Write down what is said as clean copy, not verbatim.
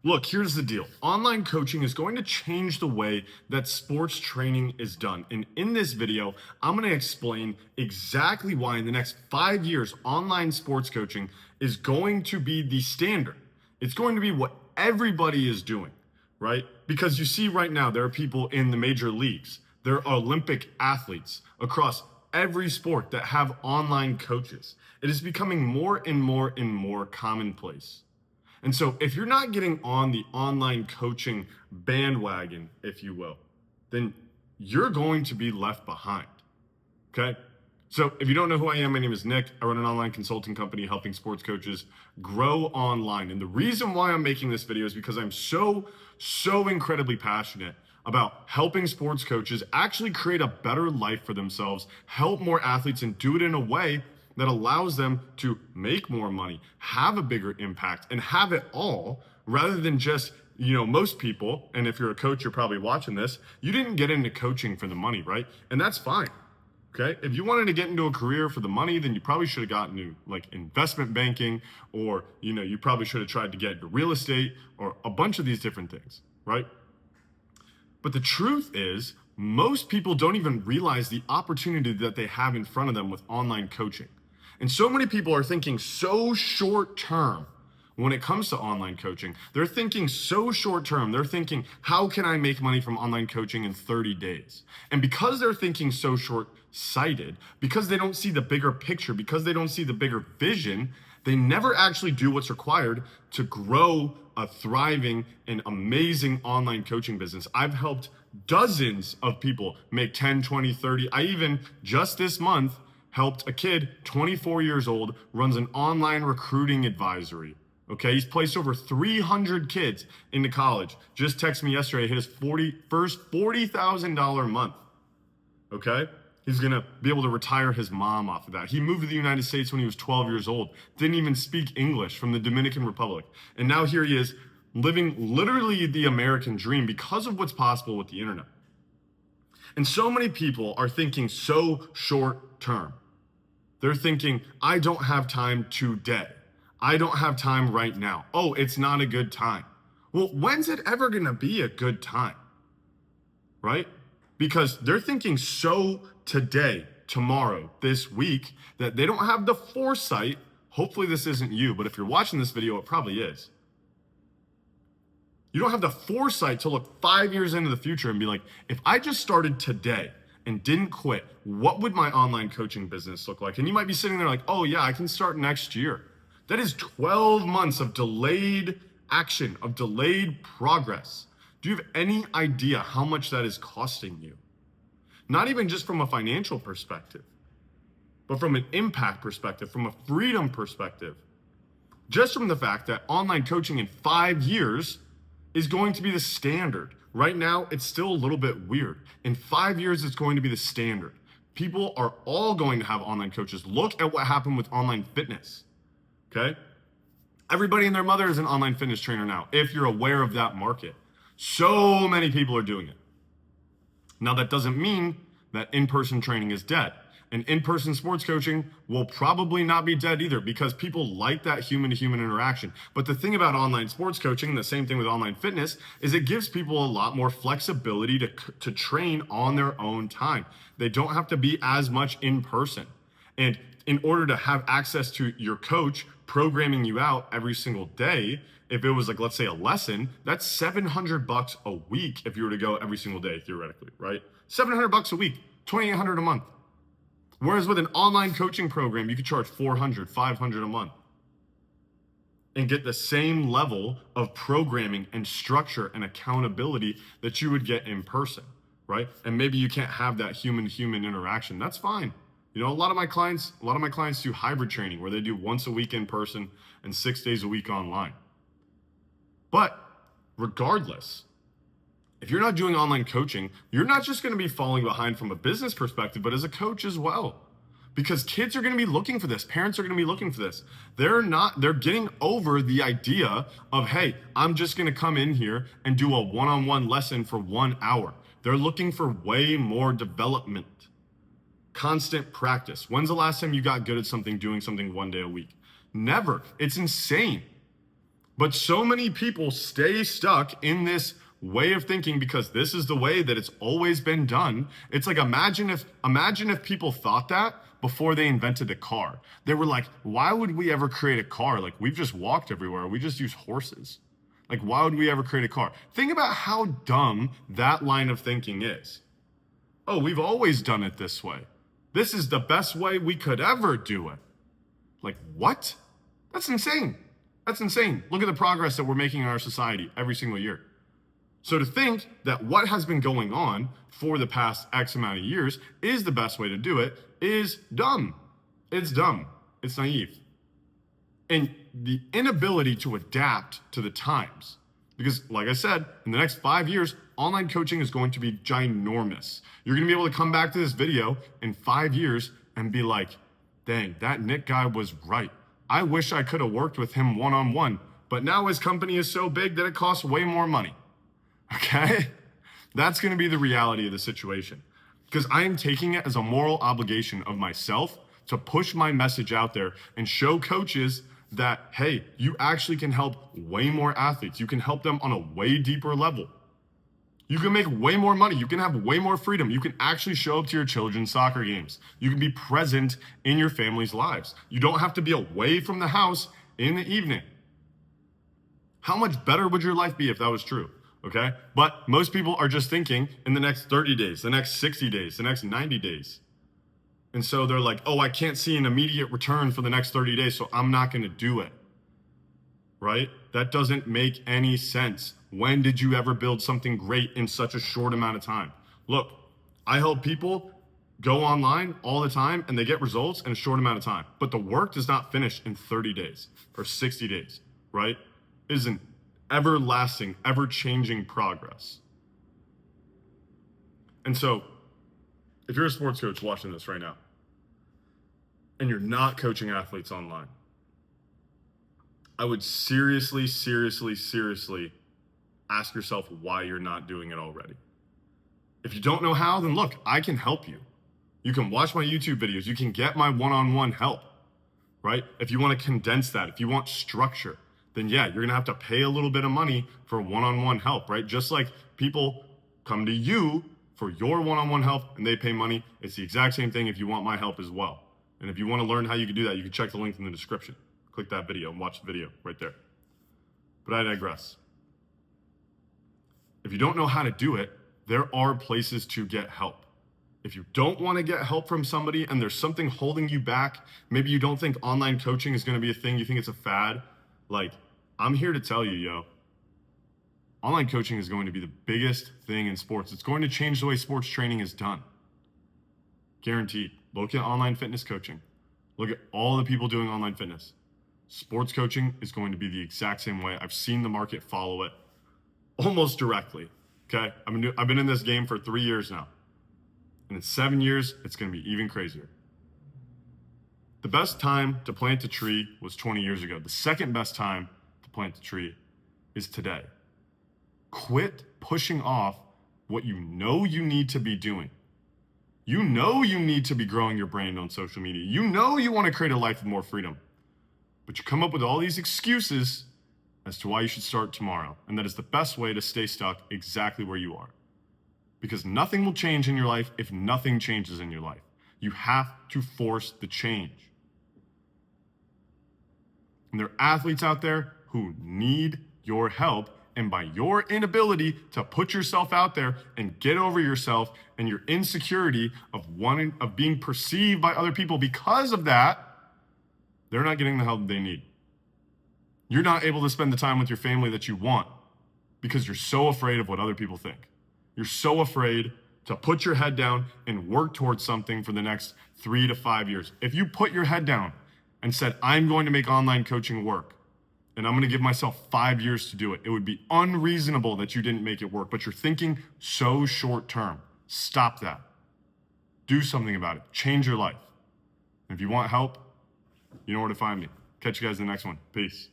Look, here's the deal. Online coaching is going to change the way that sports training is done. And in this video, I'm going to explain exactly why in the next 5 years, online sports coaching is going to be the standard. It's going to be what everybody is doing, right? Because you see right now, there are people in the major leagues, there are Olympic athletes across every sport that have online coaches. It is becoming more and more and more commonplace. And so if you're not getting on the online coaching bandwagon, if you will, then you're going to be left behind. Okay? So if you don't know who I am, my name is Nick. I run an online consulting company helping sports coaches grow online. And the reason why I'm making this video is because I'm so incredibly passionate about helping sports coaches actually create a better life for themselves, help more athletes, and do it in a way that allows them to make more money, have a bigger impact, and have it all rather than just, most people, and if you're a coach, you're probably watching this, you didn't get into coaching for the money, right? And that's fine, okay? If you wanted to get into a career for the money, then you probably should have gotten into like investment banking, or, you probably should have tried to get into real estate or a bunch of these different things, right? But the truth is, most people don't even realize the opportunity that they have in front of them with online coaching. And so many people are thinking so short term when it comes to online coaching. They're thinking so short term. They're thinking, how can I make money from online coaching in 30 days? And because they're thinking so short sighted, because they don't see the bigger picture, because they don't see the bigger vision, they never actually do what's required to grow a thriving and amazing online coaching business. I've helped dozens of people make 10, 20, 30. I even just this month helped a kid, 24 years old, runs an online recruiting advisory. Okay, he's placed over 300 kids into college. Just texted me yesterday, hit his first $40,000 month. Okay, he's gonna be able to retire his mom off of that. He moved to the United States when he was 12 years old, didn't even speak English, from the Dominican Republic. And now here he is living literally the American dream because of what's possible with the internet. And so many people are thinking so short term. They're thinking, I don't have time today. I don't have time right now. Oh, it's not a good time. Well, when's it ever going to be a good time? Right? Because they're thinking so today, tomorrow, this week, that they don't have the foresight. Hopefully this isn't you, but if you're watching this video, it probably is. You don't have the foresight to look 5 years into the future and be like, if I just started today and didn't quit, what would my online coaching business look like? And you might be sitting there like, oh yeah, I can start next year. That is 12 months of delayed action, of delayed progress. Do you have any idea how much that is costing you? Not even just from a financial perspective, but from an impact perspective, from a freedom perspective. Just from the fact that online coaching in 5 years is going to be the standard. Right now, it's still a little bit weird. In 5 years, it's going to be the standard. People are all going to have online coaches. Look at what happened with online fitness, okay? Everybody and their mother is an online fitness trainer now, if you're aware of that market. So many people are doing it. Now, that doesn't mean that in-person training is dead. And in-person sports coaching will probably not be dead either, because people like that human-to-human interaction. But the thing about online sports coaching, the same thing with online fitness, is it gives people a lot more flexibility to train on their own time. They don't have to be as much in person. And in order to have access to your coach programming you out every single day, if it was like, let's say a lesson, that's $700 a week if you were to go every single day, theoretically, right? $700 a week, $2,800 a month. Whereas with an online coaching program, you could charge $400, $500 a month and get the same level of programming and structure and accountability that you would get in person, right? And maybe you can't have that human-to-human interaction. That's fine. A lot of my clients do hybrid training where they do once a week in person and 6 days a week online. But regardless, if you're not doing online coaching, you're not just going to be falling behind from a business perspective, but as a coach as well. Because kids are going to be looking for this. Parents are going to be looking for this. They're getting over the idea of, hey, I'm just going to come in here and do a one-on-one lesson for 1 hour. They're looking for way more development, constant practice. When's the last time you got good at something, doing something 1 day a week? Never. It's insane. But so many people stay stuck in this way of thinking because this is the way that it's always been done. It's like imagine if people thought that before they invented the car. They were like, why would we ever create a car? Like, we've just walked everywhere. We just use horses. Like, why would we ever create a car? Think about how dumb that line of thinking is. Oh, we've always done it this way. This is the best way we could ever do it. Like, what? That's insane. That's insane. Look at the progress that we're making in our society every single year. So to think that what has been going on for the past X amount of years is the best way to do it is dumb. It's dumb. It's naive. And the inability to adapt to the times. Because like I said, in the next 5 years, online coaching is going to be ginormous. You're going to be able to come back to this video in 5 years and be like, dang, that Nick guy was right. I wish I could have worked with him one-on-one, but now his company is so big that it costs way more money. Okay? That's going to be the reality of the situation. Because I am taking it as a moral obligation of myself to push my message out there and show coaches that, hey, you actually can help way more athletes. You can help them on a way deeper level. You can make way more money. You can have way more freedom. You can actually show up to your children's soccer games. You can be present in your family's lives. You don't have to be away from the house in the evening. How much better would your life be if that was true? Okay? But most people are just thinking in the next 30 days, the next 60 days, the next 90 days. And so they're like, oh, I can't see an immediate return for the next 30 days, so I'm not going to do it. Right? That doesn't make any sense. When did you ever build something great in such a short amount of time? Look, I help people go online all the time and they get results in a short amount of time. But the work does not finish in 30 days or 60 days, right? It is an everlasting, ever-changing progress. And so, if you're a sports coach watching this right now, and you're not coaching athletes online, I would seriously ask yourself why you're not doing it already. If you don't know how, then look, I can help you. You can watch my YouTube videos. You can get my one-on-one help, right? If you want to condense that, if you want structure, then yeah, you're going to have to pay a little bit of money for one-on-one help, right? Just like people come to you for your one-on-one help and they pay money, it's the exact same thing if you want my help as well. And if you want to learn how you can do that, you can check the link in the description. Click that video and watch the video right there. But I digress. If you don't know how to do it, there are places to get help. If you don't want to get help from somebody and there's something holding you back, maybe you don't think online coaching is going to be a thing, you think it's a fad, like, I'm here to tell you, online coaching is going to be the biggest thing in sports. It's going to change the way sports training is done. Guaranteed. Look at online fitness coaching. Look at all the people doing online fitness. Sports coaching is going to be the exact same way. I've seen the market follow it almost directly, okay? I've been in this game for 3 years now. And in 7 years, it's going to be even crazier. The best time to plant a tree was 20 years ago. The second best time to plant a tree is today. Quit pushing off what you know you need to be doing. You know you need to be growing your brand on social media. You know you want to create a life with more freedom. But you come up with all these excuses as to why you should start tomorrow. And that is the best way to stay stuck exactly where you are. Because nothing will change in your life if nothing changes in your life. You have to force the change. And there are athletes out there who need your help. And by your inability to put yourself out there and get over yourself and your insecurity of being perceived by other people because of that, they're not getting the help they need. You're not able to spend the time with your family that you want because you're so afraid of what other people think. You're so afraid to put your head down and work towards something for the next 3 to 5 years. If you put your head down and said, I'm going to make online coaching work, and I'm going to give myself 5 years to do it, it would be unreasonable that you didn't make it work, but you're thinking so short term. Stop that. Do something about it. Change your life. And if you want help, you know where to find me. Catch you guys in the next one. Peace.